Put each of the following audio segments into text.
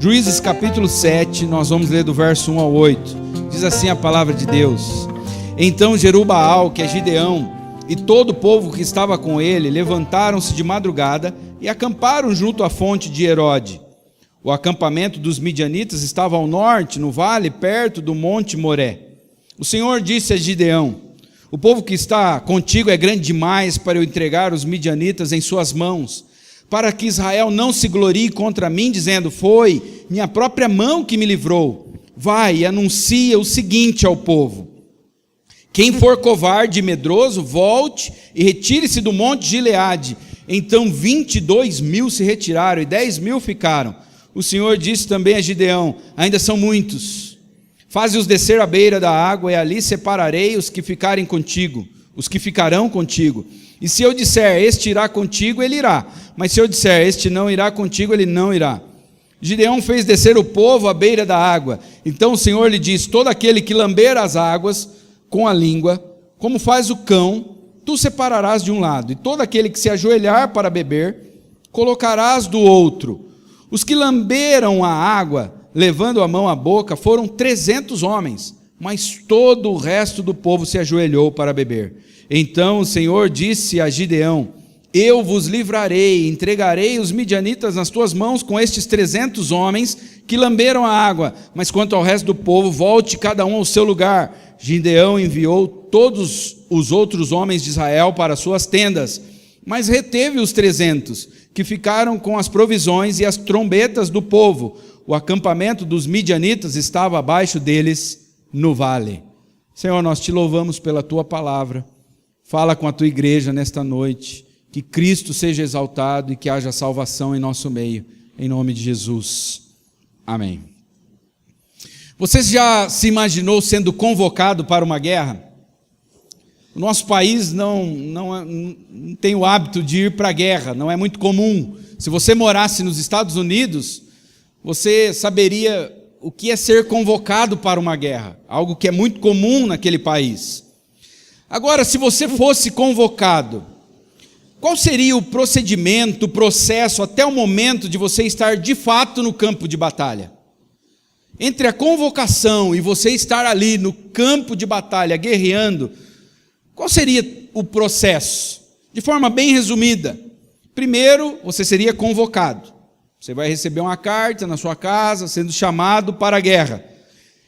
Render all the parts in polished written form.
Juízes capítulo 7, nós vamos ler do verso 1 ao 8. Diz assim a palavra de Deus: Então Jerubaal, que é Gideão, e todo o povo que estava com ele, levantaram-se de madrugada e acamparam junto à fonte de Herode. O acampamento dos midianitas estava ao norte, no vale, perto do monte Moré. O Senhor disse a Gideão: O povo que está contigo é grande demais para eu entregar os midianitas em suas mãos, para que Israel não se glorie contra mim, dizendo: Foi minha própria mão que me livrou. Vai e anuncia o seguinte ao povo: Quem for covarde e medroso, volte e retire-se do monte Gileade. Então 22.000 se retiraram e 10.000 ficaram. O Senhor disse também a Gideão: Ainda são muitos. Faze-os descer à beira da água, e ali separarei os que ficarem contigo, os que ficarão contigo. E se eu disser, este irá contigo, ele irá. Mas se eu disser, este não irá contigo, ele não irá. Gideão fez descer o povo à beira da água. Então o Senhor lhe disse: Todo aquele que lamber as águas com a língua, como faz o cão, tu separarás de um lado. E todo aquele que se ajoelhar para beber, colocarás do outro. Os que lamberam a água, levando a mão à boca, foram 300 homens, mas todo o resto do povo se ajoelhou para beber. Então o Senhor disse a Gideão: Eu vos livrarei, entregarei os midianitas nas tuas mãos com estes 300 homens que lamberam a água, mas quanto ao resto do povo, volte cada um ao seu lugar. Gideão enviou todos os outros homens de Israel para suas tendas, mas reteve os 300, que ficaram com as provisões e as trombetas do povo. O acampamento dos midianitas estava abaixo deles no vale. Senhor, nós te louvamos pela tua palavra. Fala com a tua igreja nesta noite, que Cristo seja exaltado e que haja salvação em nosso meio, em nome de Jesus. Amém. Você já se imaginou sendo convocado para uma guerra? O nosso país não tem o hábito de ir para a guerra, não é muito comum. Se você morasse nos Estados Unidos, você saberia o que é ser convocado para uma guerra, algo que é muito comum naquele país. Agora, se você fosse convocado, qual seria o procedimento, o processo, até o momento de você estar de fato no campo de batalha? Entre a convocação e você estar ali no campo de batalha, guerreando, qual seria o processo? De forma bem resumida, primeiro você seria convocado. Você vai receber uma carta na sua casa, sendo chamado para a guerra.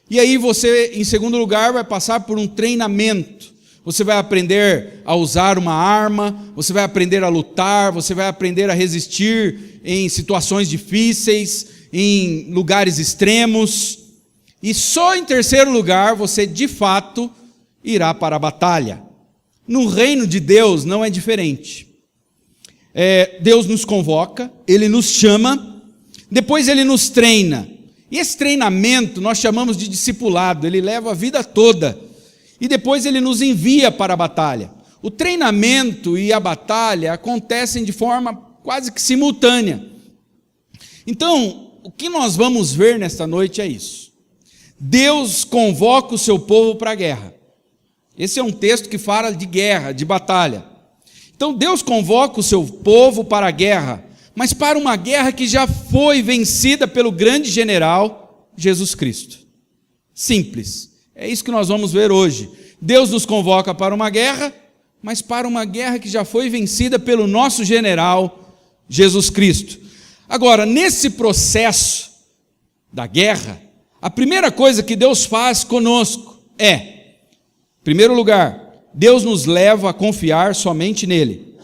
E aí você, em segundo lugar, vai passar por um treinamento. Você vai aprender a usar uma arma, você vai aprender a lutar, você vai aprender a resistir em situações difíceis, em lugares extremos. E só em terceiro lugar, você de fato irá para a batalha. No reino de Deus não é diferente. Deus nos convoca, Ele nos chama, depois Ele nos treina. E esse treinamento nós chamamos de discipulado, ele leva a vida toda. E depois Ele nos envia para a batalha. O treinamento e a batalha acontecem de forma quase que simultânea. Então, o que nós vamos ver nesta noite é isso. Deus convoca o seu povo para a guerra. Esse é um texto que fala de guerra, de batalha. Então Deus convoca o seu povo para a guerra, mas para uma guerra que já foi vencida pelo grande general Jesus Cristo. Simples. É isso que nós vamos ver hoje. Deus nos convoca para uma guerra, mas para uma guerra que já foi vencida pelo nosso general Jesus Cristo. Agora, nesse processo da guerra, a primeira coisa que Deus faz conosco em primeiro lugar, Deus nos leva a confiar somente nele.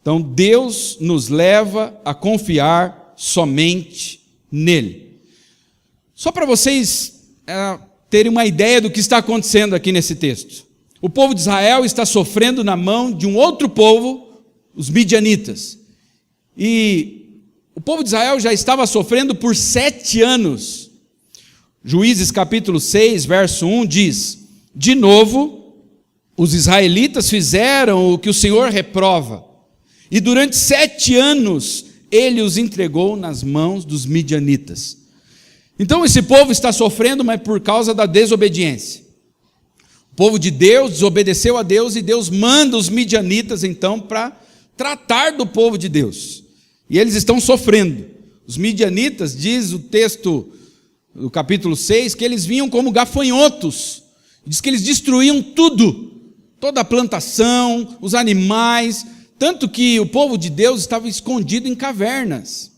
Então, Deus nos leva a confiar somente nele. Só para vocês terem uma ideia do que está acontecendo aqui nesse texto. O povo de Israel está sofrendo na mão de um outro povo, os midianitas. E o povo de Israel já estava sofrendo por 7 anos. Juízes capítulo 6, verso 1 diz: De novo, os israelitas fizeram o que o Senhor reprova, e durante 7 anos ele os entregou nas mãos dos midianitas. Então esse povo está sofrendo, mas por causa da desobediência. O povo de Deus desobedeceu a Deus, e Deus manda os midianitas então para tratar do povo de Deus. E eles estão sofrendo. Os midianitas, diz o texto do capítulo 6, que eles vinham como gafanhotos. Diz que eles destruíam tudo, toda a plantação, os animais, tanto que o povo de Deus estava escondido em cavernas.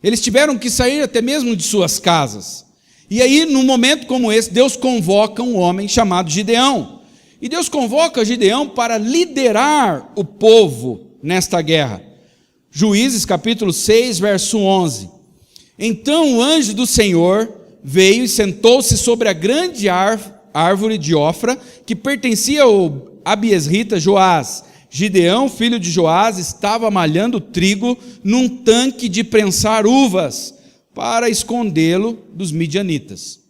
Eles tiveram que sair até mesmo de suas casas. E aí, num momento como esse, Deus convoca um homem chamado Gideão. E Deus convoca Gideão para liderar o povo nesta guerra. Juízes capítulo 6, verso 11. Então o anjo do Senhor veio e sentou-se sobre a grande árvore de Ofra, que pertencia ao abiesrita Joás. Gideão, filho de Joás, estava malhando trigo num tanque de prensar uvas, para escondê-lo dos midianitas.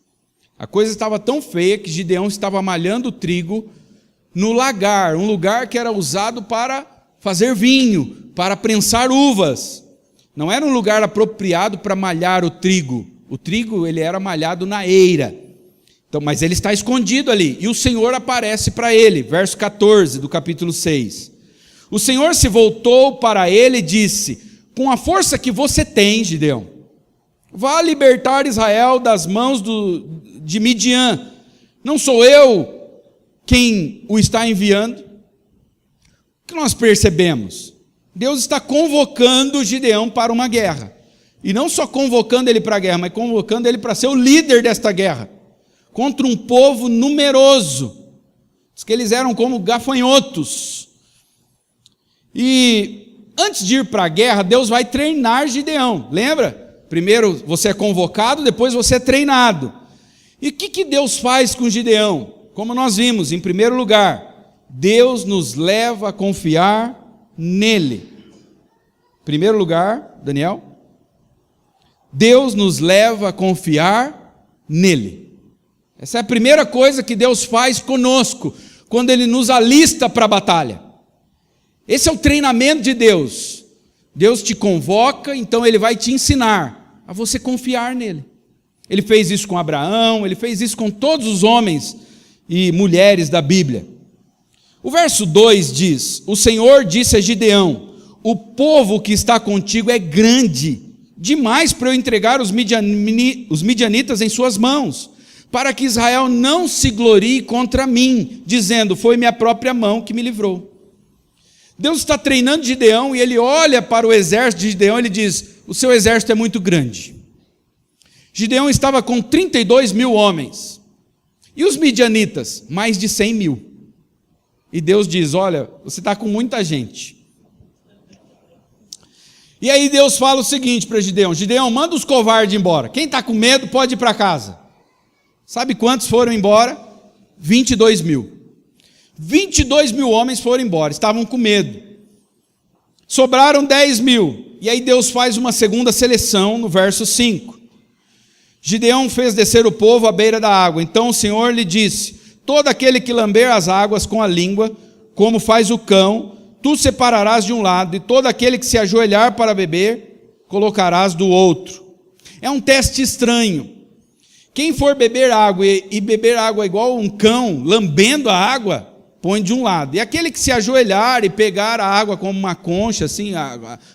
A coisa estava tão feia que Gideão estava malhando trigo no lagar, um lugar que era usado para fazer vinho, para prensar uvas. Não era um lugar apropriado para malhar o trigo. O trigo ele era malhado na eira. Então, mas ele está escondido ali, e o Senhor aparece para ele, verso 14 do capítulo 6. O Senhor se voltou para ele e disse: com a força que você tem, Gideão, vá libertar Israel das mãos de Midian. Não sou eu quem o está enviando? O que nós percebemos? Deus está convocando Gideão para uma guerra. E não só convocando ele para a guerra, mas convocando ele para ser o líder desta guerra. Contra um povo numeroso. Diz que eles eram como gafanhotos. E antes de ir para a guerra, Deus vai treinar Gideão. Lembra? Primeiro você é convocado, depois você é treinado. E o que Deus faz com Gideão? Como nós vimos, em primeiro lugar, Deus nos leva a confiar nele. Primeiro lugar, Daniel, Deus nos leva a confiar nele. Essa é a primeira coisa que Deus faz conosco, quando Ele nos alista para a batalha. Esse é o treinamento de Deus. Deus te convoca, então Ele vai te ensinar a você confiar nele. Ele fez isso com Abraão, Ele fez isso com todos os homens e mulheres da Bíblia. O verso 2 diz: o Senhor disse a Gideão: o povo que está contigo é grande, demais para eu entregar os midianitas em suas mãos, para que Israel não se glorie contra mim, dizendo: foi minha própria mão que me livrou. Deus está treinando Gideão e ele olha para o exército de Gideão e ele diz: o seu exército é muito grande. Gideão estava com 32 mil homens. E os midianitas? Mais de 100 mil. E Deus diz: olha, você está com muita gente. E aí Deus fala o seguinte para Gideão: Gideão, manda os covardes embora. Quem está com medo pode ir para casa. Sabe quantos foram embora? 22 mil. 22 mil homens foram embora, estavam com medo. Sobraram 10 mil. E aí Deus faz uma segunda seleção no verso 5. Gideão fez descer o povo à beira da água. Então o Senhor lhe disse: todo aquele que lamber as águas com a língua, como faz o cão, tu separarás de um lado, e todo aquele que se ajoelhar para beber, colocarás do outro. É um teste estranho. Quem for beber água e beber água igual um cão, lambendo a água, põe de um lado. E aquele que se ajoelhar e pegar a água como uma concha, assim,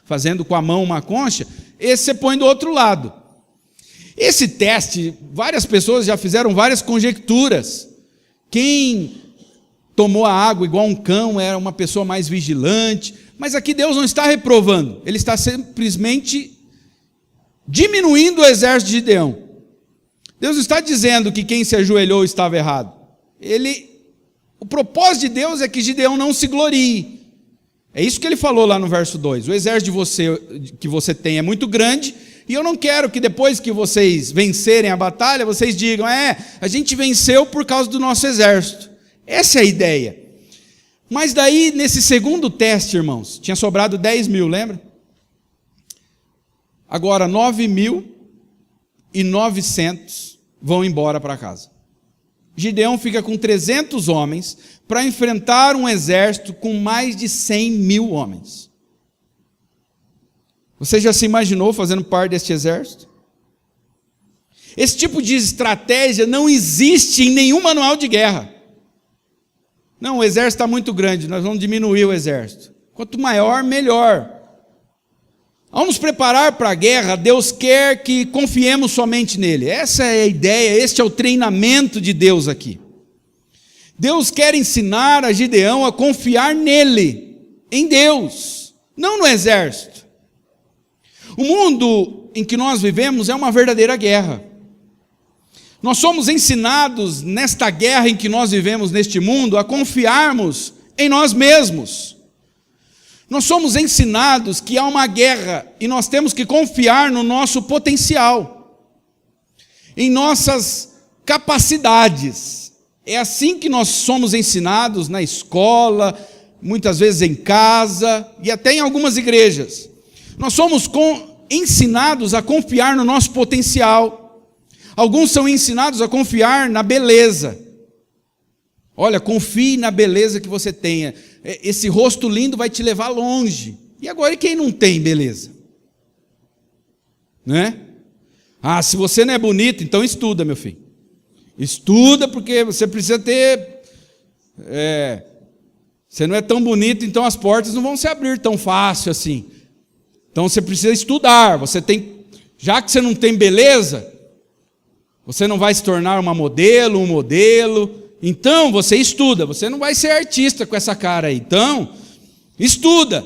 fazendo com a mão uma concha, esse você põe do outro lado. Esse teste, várias pessoas já fizeram várias conjecturas. Quem tomou a água igual um cão era uma pessoa mais vigilante. Mas aqui Deus não está reprovando. Ele está simplesmente diminuindo o exército de Gideão. Deus está dizendo que quem se ajoelhou estava errado. O propósito de Deus é que Gideão não se glorie. É isso que ele falou lá no verso 2. O exército que você tem é muito grande, e eu não quero que depois que vocês vencerem a batalha, vocês digam: a gente venceu por causa do nosso exército. Essa é a ideia. Mas daí, nesse segundo teste, irmãos, tinha sobrado 10 mil, lembra? Agora 9.900 vão embora para casa. Gideão fica com 300 homens para enfrentar um exército com mais de 100 mil homens. Você já se imaginou fazendo parte deste exército? Esse tipo de estratégia não existe em nenhum manual de guerra. Não, o exército está muito grande, nós vamos diminuir o exército. Quanto maior, melhor. Ao nos preparar para a guerra, Deus quer que confiemos somente nele. Essa é a ideia, este é o treinamento de Deus aqui. Deus quer ensinar a Gideão a confiar nele, em Deus, não no exército. O mundo em que nós vivemos é uma verdadeira guerra. Nós somos ensinados nesta guerra em que nós vivemos neste mundo a confiarmos em nós mesmos. Nós somos ensinados que há uma guerra e nós temos que confiar no nosso potencial, em nossas capacidades. É assim que nós somos ensinados na escola, muitas vezes em casa e até em algumas igrejas. Nós somos ensinados a confiar no nosso potencial. Alguns são ensinados a confiar na beleza. Olha, confie na beleza que você tenha. Esse rosto lindo vai te levar longe. E agora, e quem não tem beleza? Né? Ah, se você não é bonito, então estuda, meu filho. Estuda, porque você precisa ter... você não é tão bonito, então as portas não vão se abrir tão fácil assim. Então você precisa estudar. Já que você não tem beleza, você não vai se tornar um modelo. Então você estuda. Você não vai ser artista com essa cara aí. Então, estuda.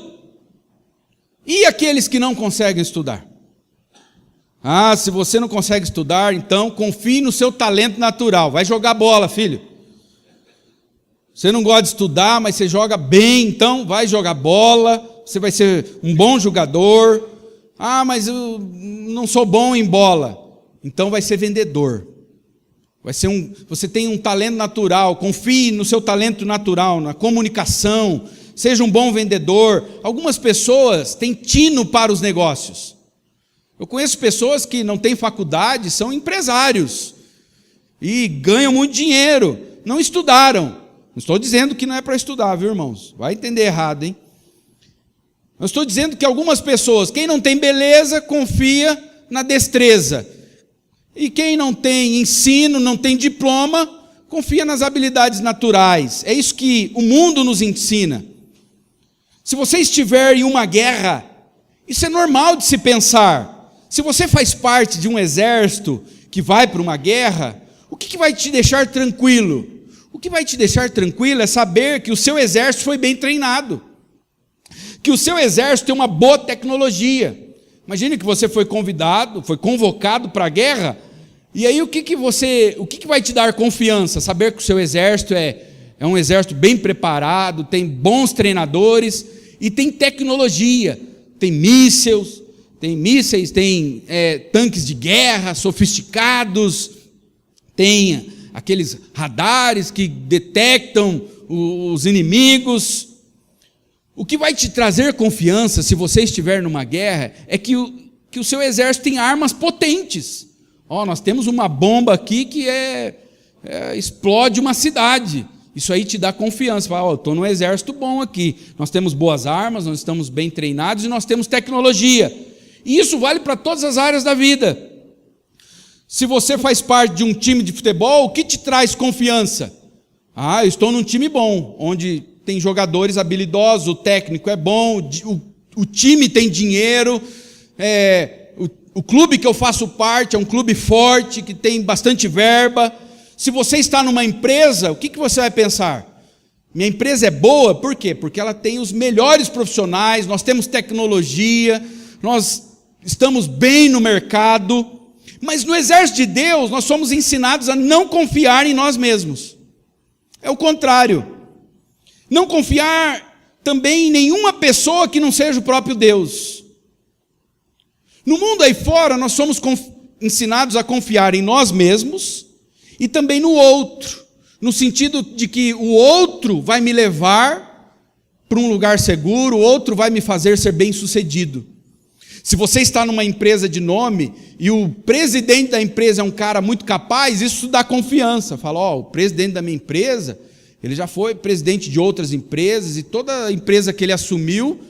E aqueles que não conseguem estudar? Ah, se você não consegue estudar, então confie no seu talento natural. Vai jogar bola, filho. Você não gosta de estudar, mas você joga bem, então vai jogar bola. Você vai ser um bom jogador. Ah, mas eu não sou bom em bola. Então vai ser vendedor. Você tem um talento natural. Confie no seu talento natural, na comunicação. Seja um bom vendedor. Algumas pessoas têm tino para os negócios. Eu conheço pessoas que não têm faculdade, são empresários e ganham muito dinheiro. Não estudaram. Não estou dizendo que não é para estudar, viu, irmãos? Vai entender errado, hein? Eu estou dizendo que algumas pessoas, quem não tem beleza, confia na destreza. E quem não tem ensino, não tem diploma, confia nas habilidades naturais. É isso que o mundo nos ensina. Se você estiver em uma guerra, isso é normal de se pensar. Se você faz parte de um exército que vai para uma guerra, o que vai te deixar tranquilo? O que vai te deixar tranquilo é saber que o seu exército foi bem treinado. Que o seu exército tem uma boa tecnologia. Imagine que você foi convocado para a guerra, e aí o que vai te dar confiança? Saber que o seu exército é um exército bem preparado, tem bons treinadores e tem tecnologia, tem mísseis, tem tanques de guerra sofisticados, tem aqueles radares que detectam os inimigos. O que vai te trazer confiança se você estiver numa guerra é que o seu exército tem armas potentes. Nós temos uma bomba aqui que explode uma cidade. Isso aí te dá confiança. Fala, estou num exército bom aqui. Nós temos boas armas, nós estamos bem treinados e nós temos tecnologia. E isso vale para todas as áreas da vida. Se você faz parte de um time de futebol, o que te traz confiança? Eu estou num time bom, onde tem jogadores habilidosos, o técnico é bom, o time tem dinheiro, o clube que eu faço parte é um clube forte, que tem bastante verba. Se você está numa empresa, o que você vai pensar? Minha empresa é boa, por quê? Porque ela tem os melhores profissionais, nós temos tecnologia, nós estamos bem no mercado. Mas no exército de Deus, nós somos ensinados a não confiar em nós mesmos. É o contrário. Não confiar também em nenhuma pessoa que não seja o próprio Deus. No mundo aí fora, nós somos ensinados a confiar em nós mesmos e também no outro, no sentido de que o outro vai me levar para um lugar seguro, o outro vai me fazer ser bem-sucedido. Se você está numa empresa de nome e o presidente da empresa é um cara muito capaz, isso dá confiança. Fala, o presidente da minha empresa, ele já foi presidente de outras empresas e toda a empresa que ele assumiu,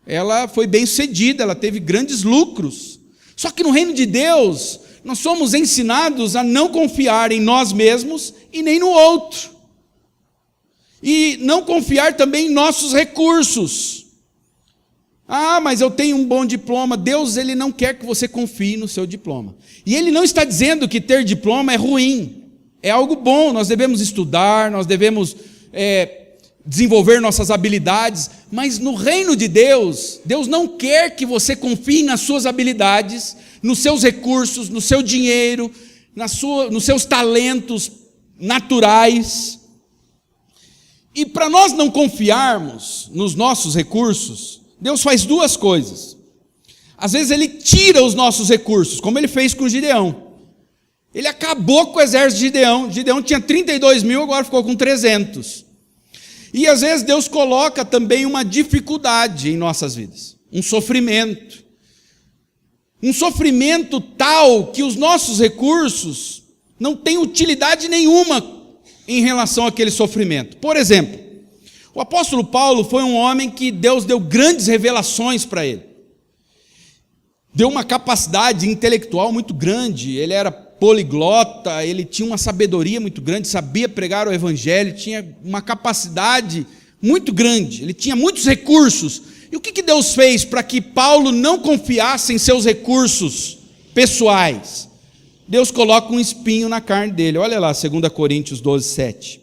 ela foi bem-sucedida, ela teve grandes lucros. Só que no reino de Deus, nós somos ensinados a não confiar em nós mesmos e nem no outro. E não confiar também em nossos recursos. Ah, mas eu tenho um bom diploma. Deus, Ele não quer que você confie no seu diploma. E Ele não está dizendo que ter diploma é ruim. É algo bom, nós devemos estudar, nós devemos desenvolver nossas habilidades. Mas no reino de Deus, Deus não quer que você confie nas suas habilidades, nos seus recursos, no seu dinheiro, nos seus talentos naturais. E para nós não confiarmos nos nossos recursos, Deus faz duas coisas. Às vezes Ele tira os nossos recursos, como Ele fez com Gideão. Ele acabou com o exército de Gideão. Gideão tinha 32 mil, agora ficou com 300. E às vezes Deus coloca também uma dificuldade em nossas vidas, um sofrimento. Um sofrimento tal que os nossos recursos não têm utilidade nenhuma em relação àquele sofrimento. Por exemplo, o apóstolo Paulo foi um homem que Deus deu grandes revelações para ele. Deu uma capacidade intelectual muito grande, ele era poliglota, ele tinha uma sabedoria muito grande, sabia pregar o evangelho, tinha uma capacidade muito grande, ele tinha muitos recursos. E o que Deus fez para que Paulo não confiasse em seus recursos pessoais? Deus coloca um espinho na carne dele. Olha lá, 2 Coríntios 12, 7.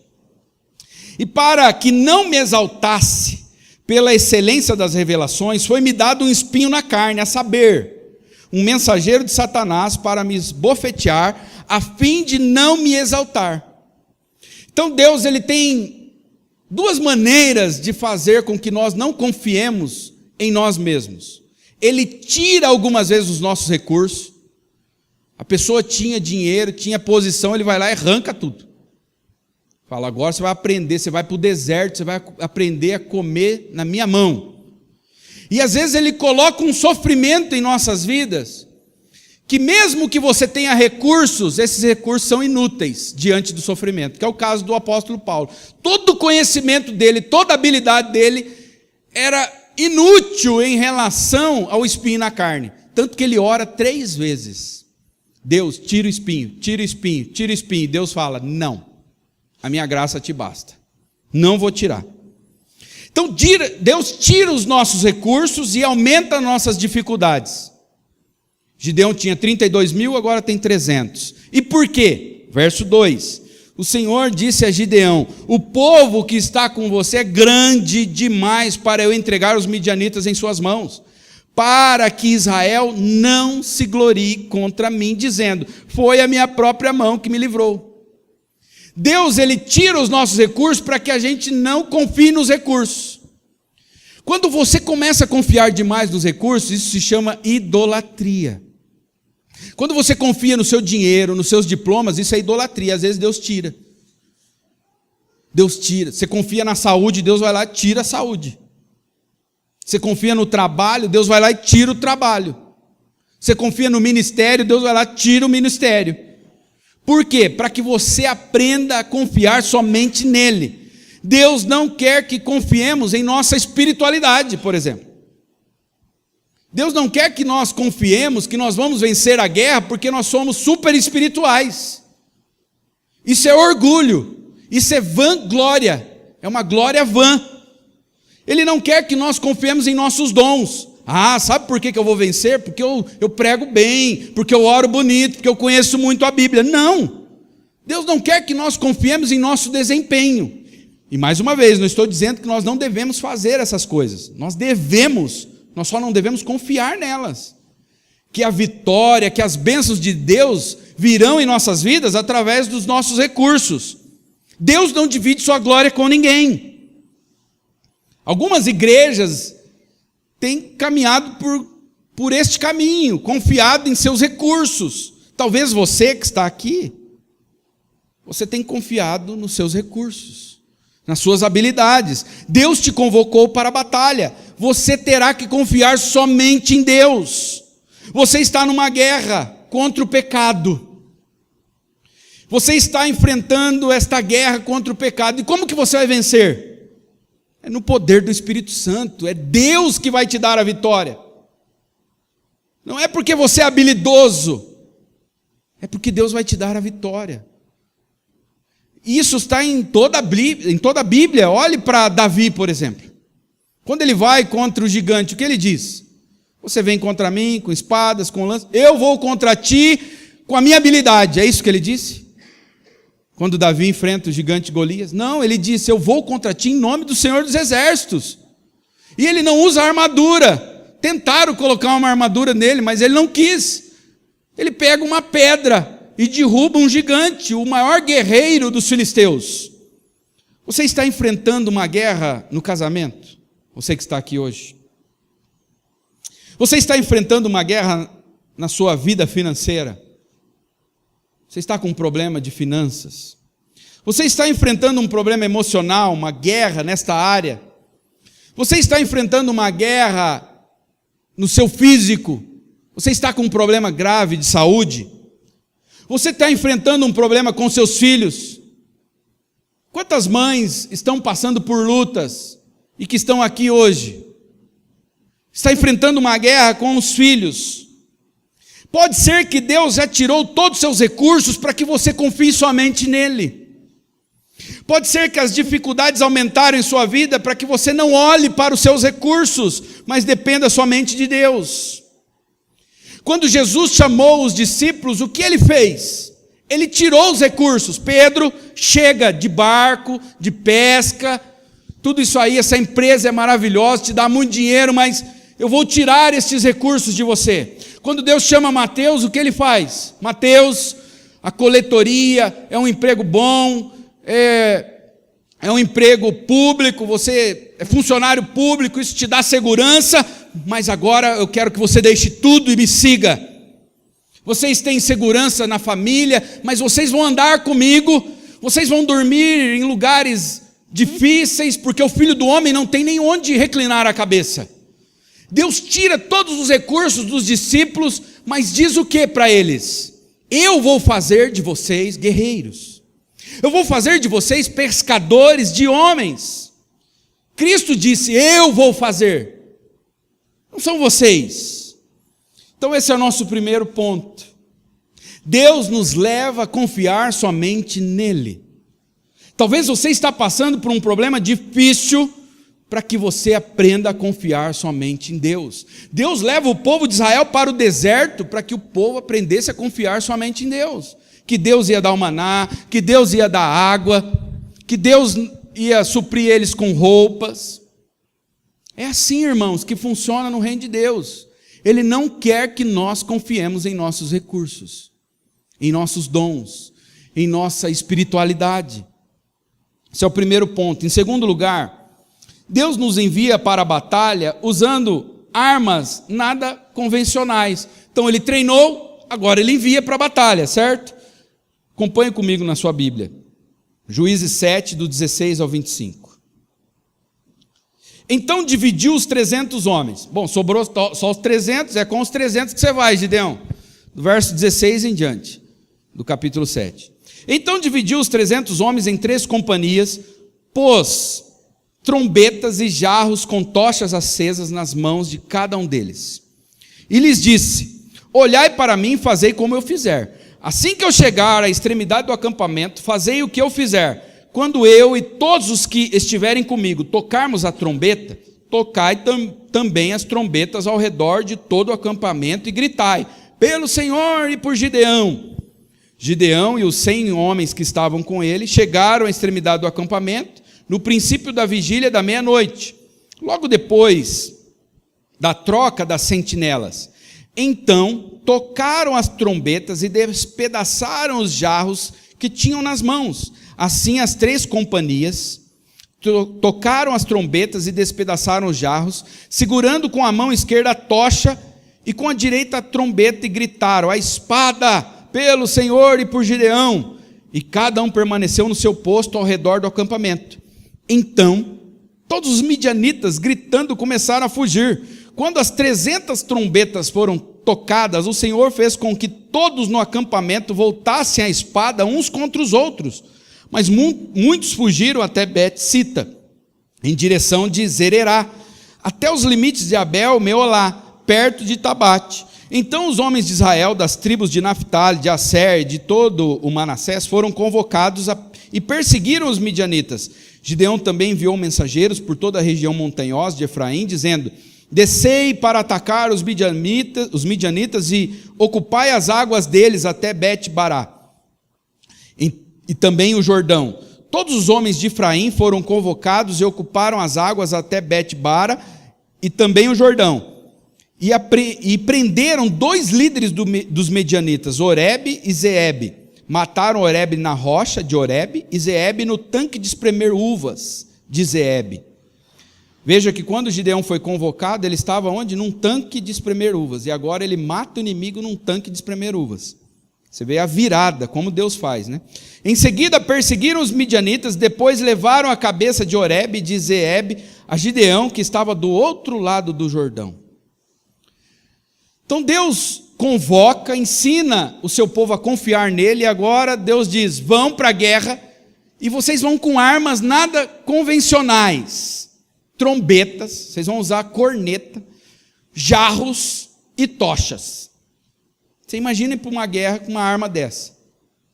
E para que não me exaltasse pela excelência das revelações, foi-me dado um espinho na carne, a saber, um mensageiro de Satanás para me esbofetear, a fim de não me exaltar. Então Deus, Ele tem duas maneiras de fazer com que nós não confiemos em nós mesmos. Ele tira algumas vezes os nossos recursos. A pessoa tinha dinheiro, tinha posição, ele vai lá e arranca tudo. Fala, agora você vai aprender, você vai para o deserto, você vai aprender a comer na minha mão. E às vezes Ele coloca um sofrimento em nossas vidas, que mesmo que você tenha recursos, esses recursos são inúteis diante do sofrimento, que é o caso do apóstolo Paulo. Todo o conhecimento dele, toda a habilidade dele era inútil em relação ao espinho na carne. Tanto que ele ora 3 vezes. Deus, tira o espinho, tira o espinho, tira o espinho. Deus fala, não, a minha graça te basta. Não vou tirar. Então Deus tira os nossos recursos e aumenta as nossas dificuldades. Gideão tinha 32 mil, agora tem 300. E por quê? Verso 2. O Senhor disse a Gideão, o povo que está com você é grande demais para eu entregar os midianitas em suas mãos, para que Israel não se glorie contra mim, dizendo, foi a minha própria mão que me livrou. Deus, Ele tira os nossos recursos para que a gente não confie nos recursos. Quando você começa a confiar demais nos recursos, isso se chama idolatria. Quando você confia no seu dinheiro, nos seus diplomas, isso é idolatria. Às vezes Deus tira. Deus tira. Você confia na saúde, Deus vai lá e tira a saúde. Você confia no trabalho, Deus vai lá e tira o trabalho. Você confia no ministério, Deus vai lá e tira o ministério. Por quê? Para que você aprenda a confiar somente nele. Deus não quer que confiemos em nossa espiritualidade, por exemplo. Deus não quer que nós confiemos que nós vamos vencer a guerra porque nós somos super espirituais. Isso é orgulho, isso é vanglória, é uma glória vã. Ele não quer que nós confiemos em nossos dons. Ah, sabe por que eu vou vencer? Porque eu prego bem, porque eu oro bonito, porque eu conheço muito a Bíblia. Não, Deus não quer que nós confiemos em nosso desempenho. E mais uma vez, não estou dizendo que nós não devemos fazer essas coisas. Nós só não devemos confiar nelas. Que a vitória, que as bênçãos de Deus virão em nossas vidas através dos nossos recursos. Deus não divide sua glória com ninguém. Algumas igrejas têm caminhado por este caminho, confiado em seus recursos. Talvez você que está aqui, você tem confiado nos seus recursos, nas suas habilidades. Deus te convocou para a batalha. Você terá que confiar somente em Deus. Você está numa guerra contra o pecado. Você está enfrentando esta guerra contra o pecado. E como que você vai vencer? É no poder do Espírito Santo. É Deus que vai te dar a vitória. Não é porque você é habilidoso. É porque Deus vai te dar a vitória. Isso está em toda a Bíblia. Olhe para Davi, por exemplo. Quando ele vai contra o gigante, o que ele diz? Você vem contra mim com espadas, com lanças, eu vou contra ti com a minha habilidade. É isso que ele disse? Quando Davi enfrenta o gigante Golias? Não, ele disse, eu vou contra ti em nome do Senhor dos Exércitos. E ele não usa armadura. Tentaram colocar uma armadura nele, mas ele não quis. Ele pega uma pedra e derruba um gigante, o maior guerreiro dos filisteus. Você está enfrentando uma guerra no casamento? Você que está aqui hoje. Você está enfrentando uma guerra na sua vida financeira? Você está com um problema de finanças? Você está enfrentando um problema emocional, uma guerra nesta área? Você está enfrentando uma guerra no seu físico? Você está com um problema grave de saúde? Você está enfrentando um problema com seus filhos? Quantas mães estão passando por lutas e que estão aqui hoje? Está enfrentando uma guerra com os filhos. Pode ser que Deus já tirou todos os seus recursos para que você confie somente nele. Pode ser que as dificuldades aumentaram em sua vida para que você não olhe para os seus recursos, mas dependa somente de Deus. Quando Jesus chamou os discípulos, o que ele fez? Ele tirou os recursos. Pedro, chega de barco, de pesca, tudo isso aí, essa empresa é maravilhosa, te dá muito dinheiro, mas eu vou tirar esses recursos de você. Quando Deus chama Mateus, o que ele faz? Mateus, a coletoria é um emprego bom, é um emprego público, você é funcionário público, isso te dá segurança, mas agora eu quero que você deixe tudo e me siga. Vocês têm segurança na família, mas vocês vão andar comigo, vocês vão dormir em lugares difíceis, porque o Filho do Homem não tem nem onde reclinar a cabeça. Deus tira todos os recursos dos discípulos, mas diz o que para eles? Eu vou fazer de vocês guerreiros. Eu vou fazer de vocês pescadores de homens. Cristo disse, eu vou fazer. Não são vocês. Então esse é o nosso primeiro ponto. Deus nos leva a confiar somente nele. Talvez você está passando por um problema difícil, para que você aprenda a confiar somente em Deus. Deus leva o povo de Israel para o deserto, para que o povo aprendesse a confiar somente em Deus. Que Deus ia dar o maná, que Deus ia dar água, que Deus ia suprir eles com roupas. É assim, irmãos, que funciona no reino de Deus. Ele não quer que nós confiemos em nossos recursos, em nossos dons, em nossa espiritualidade. Esse é o primeiro ponto. Em segundo lugar, Deus nos envia para a batalha usando armas nada convencionais. Então ele treinou, agora ele envia para a batalha, certo? Acompanhe comigo na sua Bíblia. Juízes 7, do 16 ao 25. Então dividiu os 300 homens. Bom, sobrou só os 300, é com os 300 que você vai, Gideão. Do verso 16 em diante, do capítulo 7. Então dividiu os 300 homens em 3 companhias, pôs trombetas e jarros com tochas acesas nas mãos de cada um deles. E lhes disse, olhai para mim e fazei como eu fizer. Assim que eu chegar à extremidade do acampamento, fazei o que eu fizer. Quando eu e todos os que estiverem comigo tocarmos a trombeta, tocai também as trombetas ao redor de todo o acampamento e gritai, pelo Senhor e por Gideão. Gideão e os 100 homens que estavam com ele chegaram à extremidade do acampamento, no princípio da vigília da meia-noite, logo depois da troca das sentinelas. Então tocaram as trombetas e despedaçaram os jarros que tinham nas mãos. Assim as 3 companhias tocaram as trombetas e despedaçaram os jarros, segurando com a mão esquerda a tocha e com a direita a trombeta, e gritaram, a espada, pelo Senhor e por Gideão. E cada um permaneceu no seu posto ao redor do acampamento. Então, todos os midianitas, gritando, começaram a fugir. Quando as 300 trombetas foram tocadas, o Senhor fez com que todos no acampamento voltassem a espada uns contra os outros. Mas muitos fugiram até Bet-sita, em direção de Zererá, até os limites de Abel-Meolá, perto de Tabate. Então os homens de Israel, das tribos de Naphtali, de Asser e de todo o Manassés, foram convocados e perseguiram os midianitas. Gideão também enviou mensageiros por toda a região montanhosa de Efraim, dizendo: descei para atacar os midianitas e ocupai as águas deles até Bet-bará, e também o Jordão. Todos os homens de Efraim foram convocados e ocuparam as águas até Bet-bara e também o Jordão. E prenderam 2 líderes dos medianitas, Oreb e Zeebe. Mataram Oreb na rocha de Oreb e Zeebe no tanque de espremer uvas de Zeebe. Veja que quando Gideão foi convocado, ele estava onde? Num tanque de espremer uvas. E agora ele mata o inimigo num tanque de espremer uvas. Você vê a virada, como Deus faz, né? Em seguida perseguiram os midianitas, depois levaram a cabeça de Oreb e de Zeebe a Gideão, que estava do outro lado do Jordão. Então Deus convoca, ensina o seu povo a confiar nele, e agora Deus diz: vão para a guerra, e vocês vão com armas nada convencionais, trombetas, vocês vão usar corneta, jarros e tochas. Você imagina ir para uma guerra com uma arma dessa,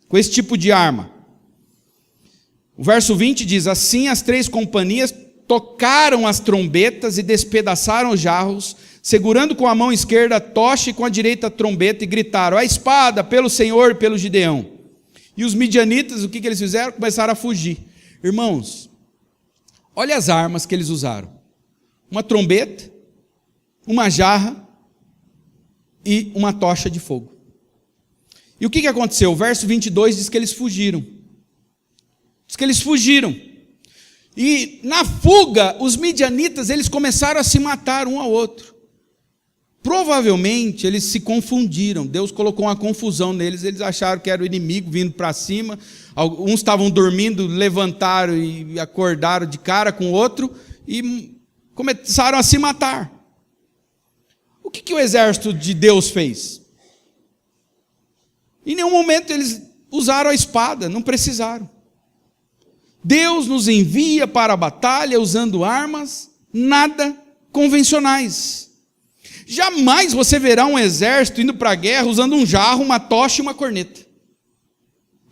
com esse tipo de arma. O verso 20 diz: assim as 3 companhias tocaram as trombetas e despedaçaram os jarros, segurando com a mão esquerda a tocha e com a direita a trombeta, e gritaram: a espada, pelo Senhor e pelo Gideão. E os midianitas, o que eles fizeram? Começaram a fugir. Irmãos, olha as armas que eles usaram: uma trombeta, uma jarra e uma tocha de fogo. E o que aconteceu? O verso 22 diz que eles fugiram. Diz que eles fugiram. E na fuga, os midianitas, eles começaram a se matar um ao outro. Provavelmente eles se confundiram. Deus colocou uma confusão neles. Eles acharam que era o inimigo vindo para cima. Uns estavam dormindo, levantaram e acordaram de cara com o outro e começaram a se matar. O que o exército de Deus fez? Em nenhum momento eles usaram a espada, não precisaram. Deus nos envia para a batalha usando armas nada convencionais. Jamais você verá um exército indo para a guerra usando um jarro, uma tocha e uma corneta.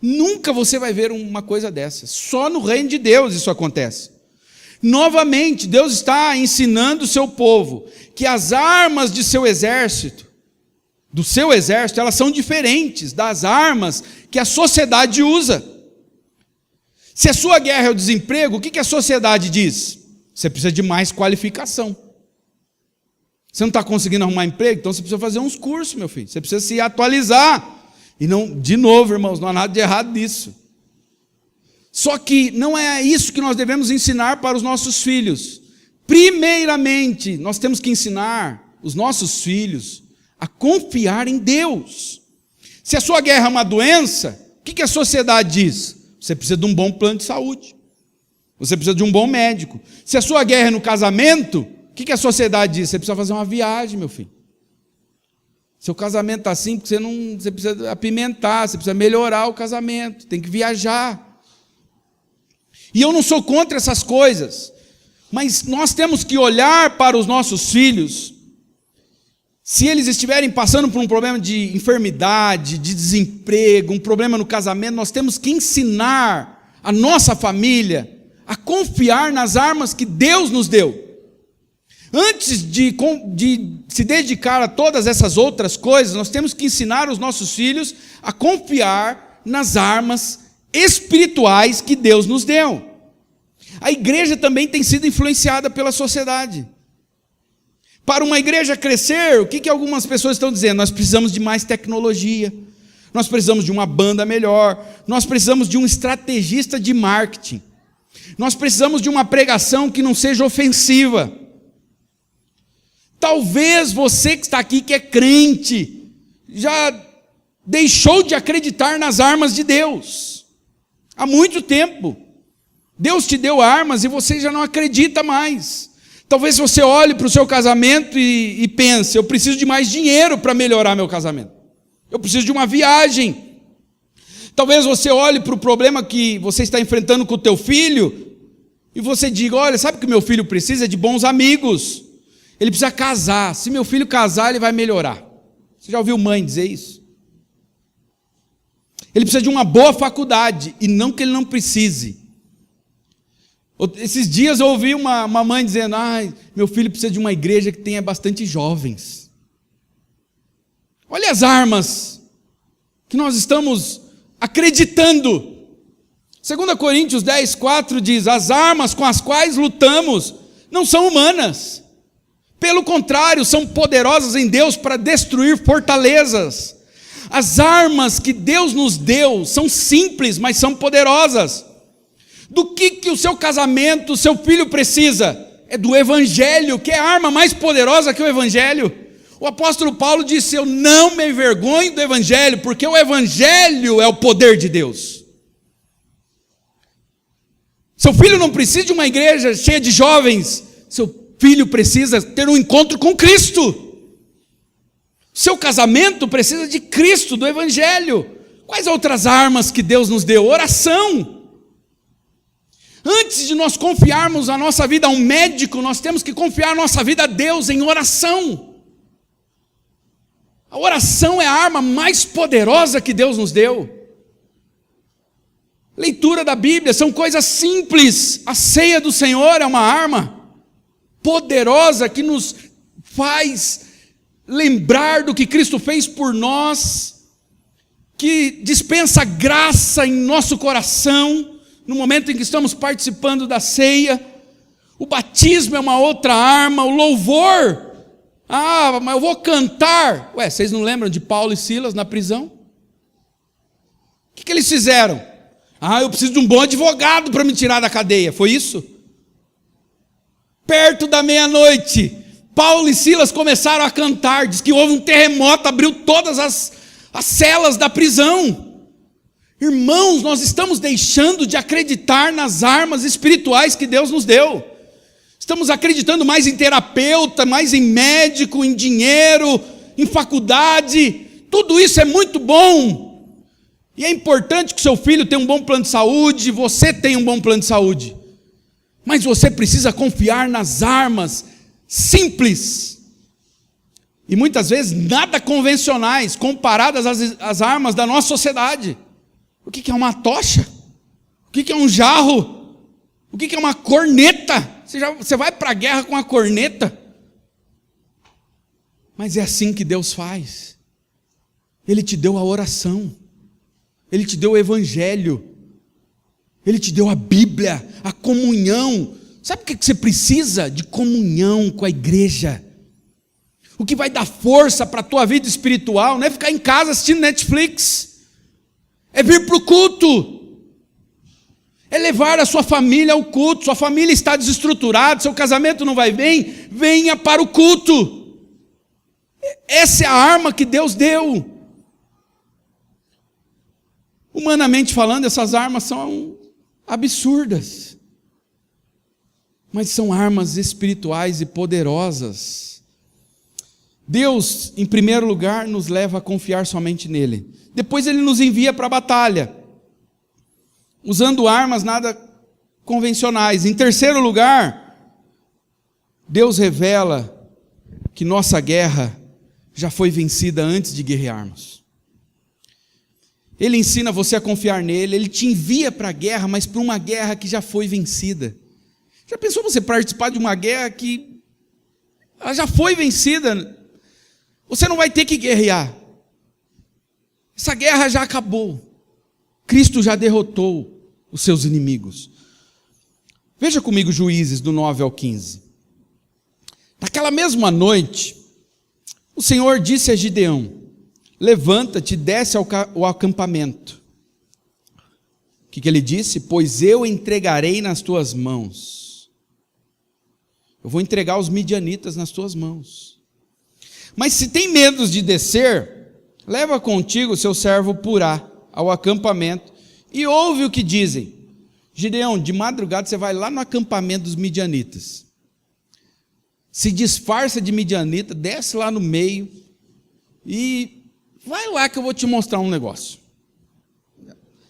Nunca você vai ver uma coisa dessa. Só no reino de Deus isso acontece. Novamente, Deus está ensinando o seu povo que as armas de seu exército, elas são diferentes das armas que a sociedade usa. Se a sua guerra é o desemprego, o que a sociedade diz? Você precisa de mais qualificação. Você não está conseguindo arrumar emprego? Então você precisa fazer uns cursos, meu filho. Você precisa se atualizar. E não, de novo, irmãos, não há nada de errado nisso. Só que não é isso que nós devemos ensinar para os nossos filhos. Primeiramente, nós temos que ensinar os nossos filhos a confiar em Deus. Se a sua guerra é uma doença, o que a sociedade diz? Você precisa de um bom plano de saúde. Você precisa de um bom médico. Se a sua guerra é no casamento, o que a sociedade diz? Você precisa fazer uma viagem, meu filho. Seu casamento está assim porque você precisa apimentar, você precisa melhorar o casamento, tem que viajar. E eu não sou contra essas coisas, mas nós temos que olhar para os nossos filhos. Se eles estiverem passando por um problema de enfermidade, de desemprego, um problema no casamento, nós temos que ensinar a nossa família a confiar nas armas que Deus nos deu. Antes de se dedicar a todas essas outras coisas, nós temos que ensinar os nossos filhos a confiar nas armas espirituais que Deus nos deu. A igreja também tem sido influenciada pela sociedade. Para uma igreja crescer, o que algumas pessoas estão dizendo? Nós precisamos de mais tecnologia, nós precisamos de uma banda melhor, nós precisamos de um estrategista de marketing, nós precisamos de uma pregação que não seja ofensiva. Talvez você que está aqui, que é crente, já deixou de acreditar nas armas de Deus há muito tempo. Deus te deu armas e você já não acredita mais. Talvez você olhe para o seu casamento e pense: eu preciso de mais dinheiro para melhorar meu casamento. Eu preciso de uma viagem. Talvez você olhe para o problema que você está enfrentando com o teu filho e você diga: olha, sabe o que meu filho precisa? De bons amigos. Ele precisa casar. Se meu filho casar, ele vai melhorar. Você já ouviu mãe dizer isso? Ele precisa de uma boa faculdade. E não que ele não precise. Esses dias eu ouvi uma mãe dizendo: meu filho precisa de uma igreja que tenha bastante jovens. Olha as armas que nós estamos acreditando. 2 Coríntios 10:4 diz: as armas com as quais lutamos não são humanas. Pelo contrário, são poderosas em Deus para destruir fortalezas. As armas que Deus nos deu são simples, mas são poderosas. Do que o seu casamento, o seu filho precisa? É do Evangelho, que é a arma mais poderosa que o Evangelho. O apóstolo Paulo disse: eu não me envergonho do Evangelho, porque o Evangelho é o poder de Deus. Seu filho não precisa de uma igreja cheia de jovens, seu filho precisa ter um encontro com Cristo. Seu casamento precisa de Cristo, do Evangelho. Quais outras armas que Deus nos deu? Oração. Antes de nós confiarmos a nossa vida a um médico, nós temos que confiar a nossa vida a Deus em oração. A oração é a arma mais poderosa que Deus nos deu. Leitura da Bíblia, são coisas simples. A ceia do Senhor é uma arma poderosa que nos faz lembrar do que Cristo fez por nós, que dispensa graça em nosso coração, no momento em que estamos participando da ceia. O batismo é uma outra arma, o louvor. Mas eu vou cantar. Vocês não lembram de Paulo e Silas na prisão? O que eles fizeram? Eu preciso de um bom advogado para me tirar da cadeia. Foi isso? Perto da meia-noite, Paulo e Silas começaram a cantar. Diz que houve um terremoto, abriu todas as celas da prisão. Irmãos, nós estamos deixando de acreditar nas armas espirituais que Deus nos deu. Estamos acreditando mais em terapeuta, mais em médico, em dinheiro, em faculdade. Tudo isso é muito bom. E é importante que seu filho tenha um bom plano de saúde, você tenha um bom plano de saúde. Mas você precisa confiar nas armas simples. E muitas vezes nada convencionais, comparadas às armas da nossa sociedade. O que é uma tocha? O que é um jarro? O que é uma corneta? Você vai para a guerra com a corneta? Mas é assim que Deus faz. Ele te deu a oração. Ele te deu o Evangelho. Ele te deu a Bíblia, a comunhão. Sabe o que você precisa? De comunhão com a igreja. O que vai dar força para a tua vida espiritual não é ficar em casa assistindo Netflix. É vir para o culto. É levar a sua família ao culto. Sua família está desestruturada, seu casamento não vai bem, venha para o culto. Essa é a arma que Deus deu. Humanamente falando, essas armas são absurdas, mas são armas espirituais e poderosas. Deus, em primeiro lugar, nos leva a confiar somente nele. Depois ele nos envia para a batalha, usando armas nada convencionais. Em terceiro lugar, Deus revela que nossa guerra já foi vencida antes de guerrearmos. Ele ensina você a confiar nele, ele te envia para a guerra, mas para uma guerra que já foi vencida. Já pensou você participar de uma guerra que ela já foi vencida? Você não vai ter que guerrear. Essa guerra já acabou. Cristo já derrotou os seus inimigos. Veja comigo Juízes do 9 ao 15. Naquela mesma noite, o Senhor disse a Gideão: levanta-te e desce ao acampamento. O que ele disse? Pois eu entregarei nas tuas mãos. Eu vou entregar os midianitas nas tuas mãos. Mas se tem medo de descer, leva contigo seu servo Purá ao acampamento e ouve o que dizem. Gideão, de madrugada você vai lá no acampamento dos midianitas. Se disfarça de midianita, desce lá no meio e vai lá que eu vou te mostrar um negócio.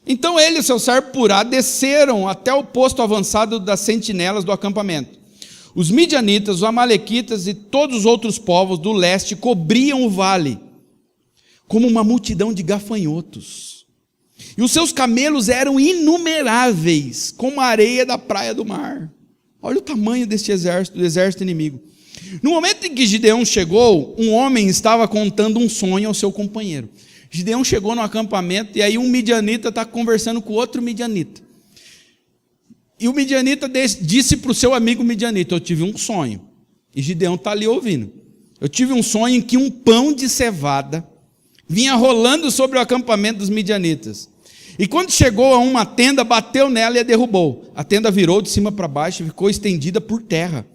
Então ele e seu servo Purá desceram até o posto avançado das sentinelas do acampamento. Os midianitas, os amalequitas e todos os outros povos do leste cobriam o vale, como uma multidão de gafanhotos. E os seus camelos eram inumeráveis, como a areia da praia do mar. Olha o tamanho deste exército, do exército inimigo. No momento em que Gideão chegou, um homem estava contando um sonho ao seu companheiro. Gideão chegou no acampamento e aí um midianita está conversando com outro midianita. E o midianita disse para o seu amigo midianita: eu tive um sonho. E Gideão está ali ouvindo. Eu tive um sonho em que um pão de cevada vinha rolando sobre o acampamento dos midianitas. E quando chegou a uma tenda, bateu nela e a derrubou. A tenda virou de cima para baixo e ficou estendida por terra.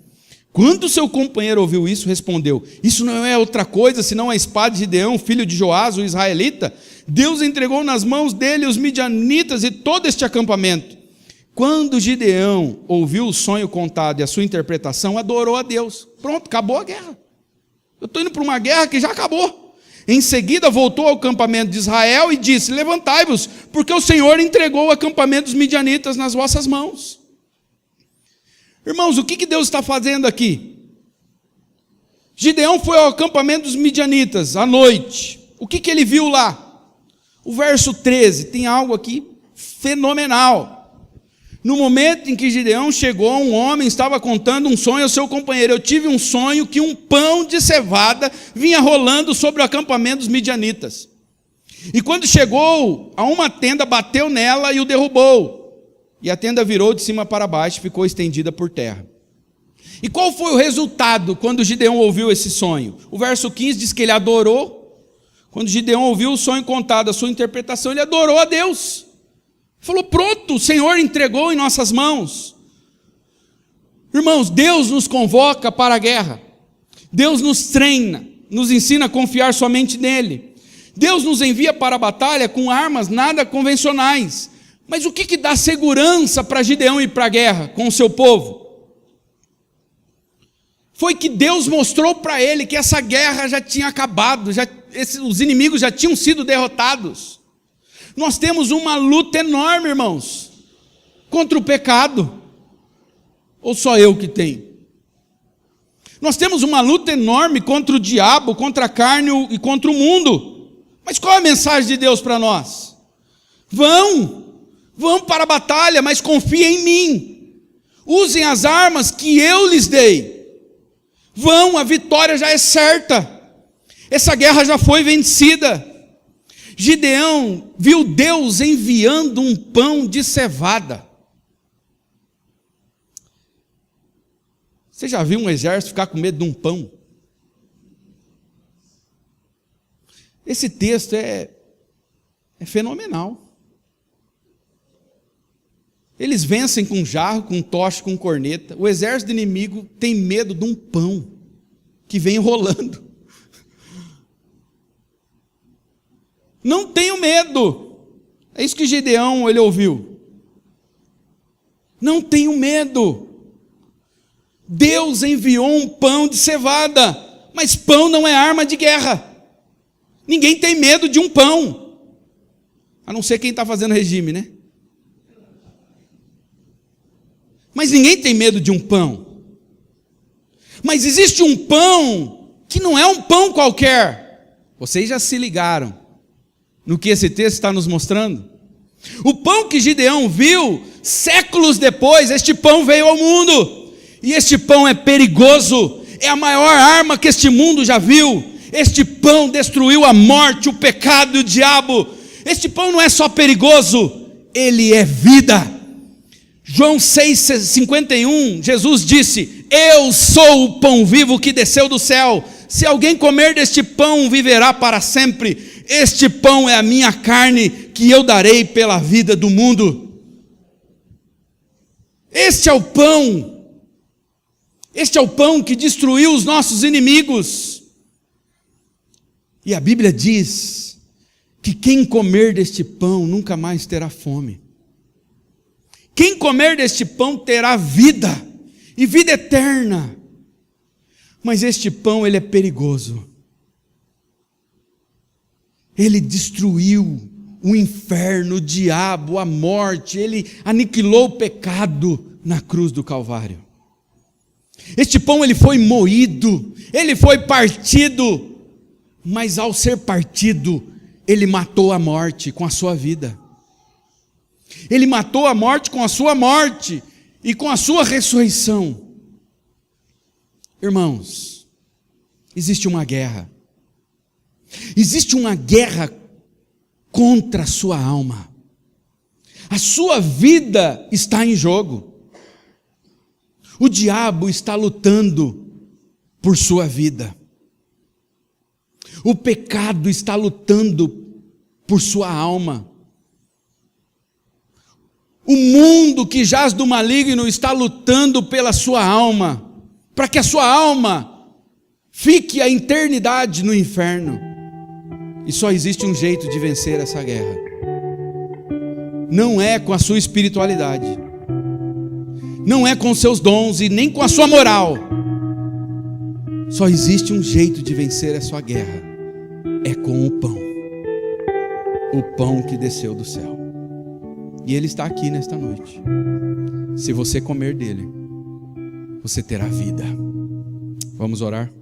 Quando seu companheiro ouviu isso, respondeu: isso não é outra coisa senão a espada de Gideão, filho de Joás, o israelita? Deus entregou nas mãos dele os midianitas e todo este acampamento. Quando Gideão ouviu o sonho contado e a sua interpretação, adorou a Deus. Pronto, acabou a guerra. Eu estou indo para uma guerra que já acabou. Em seguida voltou ao acampamento de Israel e disse: levantai-vos, porque o Senhor entregou o acampamento dos midianitas nas vossas mãos. Irmãos, o que Deus está fazendo aqui? Gideão foi ao acampamento dos midianitas à noite. O que ele viu lá? O verso 13 tem algo aqui fenomenal. No momento em que Gideão chegou, um homem estava contando um sonho ao seu companheiro. Eu tive um sonho que um pão de cevada vinha rolando sobre o acampamento dos midianitas. E quando chegou a uma tenda, bateu nela e o derrubou. E a tenda virou de cima para baixo e ficou estendida por terra. E qual foi o resultado quando Gideão ouviu esse sonho? O verso 15 diz que ele adorou. Quando Gideão ouviu o sonho contado, a sua interpretação, ele adorou a Deus. Falou: pronto, o Senhor entregou em nossas mãos. Irmãos, Deus nos convoca para a guerra. Deus nos treina, nos ensina a confiar somente nele. Deus nos envia para a batalha com armas nada convencionais. Mas o que dá segurança para Gideão ir para a guerra com o seu povo? Foi que Deus mostrou para ele que essa guerra já tinha acabado, os inimigos já tinham sido derrotados. Nós temos uma luta enorme, irmãos, contra o pecado. Ou só eu que tenho? Nós temos uma luta enorme contra o diabo, contra a carne e contra o mundo. Mas qual é a mensagem de Deus para nós? Vão para a batalha, mas confiem em mim. Usem as armas que eu lhes dei. A vitória já é certa. Essa guerra já foi vencida. Gideão viu Deus enviando um pão de cevada. Você já viu um exército ficar com medo de um pão? Esse texto é fenomenal. Eles vencem com jarro, com tocha, com corneta. O exército inimigo tem medo de um pão que vem rolando. Não tenho medo. É isso que Gideão ele ouviu. Não tenho medo. Deus enviou um pão de cevada, mas pão não é arma de guerra. Ninguém tem medo de um pão, a não ser quem está fazendo regime, né? Mas ninguém tem medo de um pão. Mas existe um pão que não é um pão qualquer. Vocês já se ligaram no que esse texto está nos mostrando? O pão que Gideão viu, séculos depois, este pão veio ao mundo. E este pão é perigoso, é a maior arma que este mundo já viu. Este pão destruiu a morte, o pecado e o diabo. Este pão não é só perigoso, ele é vida. João 6,51, Jesus disse: eu sou o pão vivo que desceu do céu. Se alguém comer deste pão, viverá para sempre. Este pão é a minha carne, que eu darei pela vida do mundo. Este é o pão. Este é o pão que destruiu os nossos inimigos. E a Bíblia diz que quem comer deste pão nunca mais terá fome. Quem comer deste pão terá vida, e vida eterna. Mas este pão, ele é perigoso. Ele destruiu o inferno, o diabo, a morte. Ele aniquilou o pecado na cruz do Calvário. Este pão, ele foi moído, ele foi partido. Mas ao ser partido, ele matou a morte com a sua vida. Ele matou a morte com a sua morte e com a sua ressurreição. Irmãos, existe uma guerra. Existe uma guerra contra a sua alma. A sua vida está em jogo. O diabo está lutando por sua vida. O pecado está lutando por sua alma. O mundo que jaz do maligno está lutando pela sua alma, para que a sua alma fique a eternidade no inferno. E só existe um jeito de vencer essa guerra. Não é com a sua espiritualidade, não é com os seus dons e nem com a sua moral. Só existe um jeito de vencer a sua guerra, é com o pão que desceu do céu. E ele está aqui nesta noite. Se você comer dele, você terá vida. Vamos orar?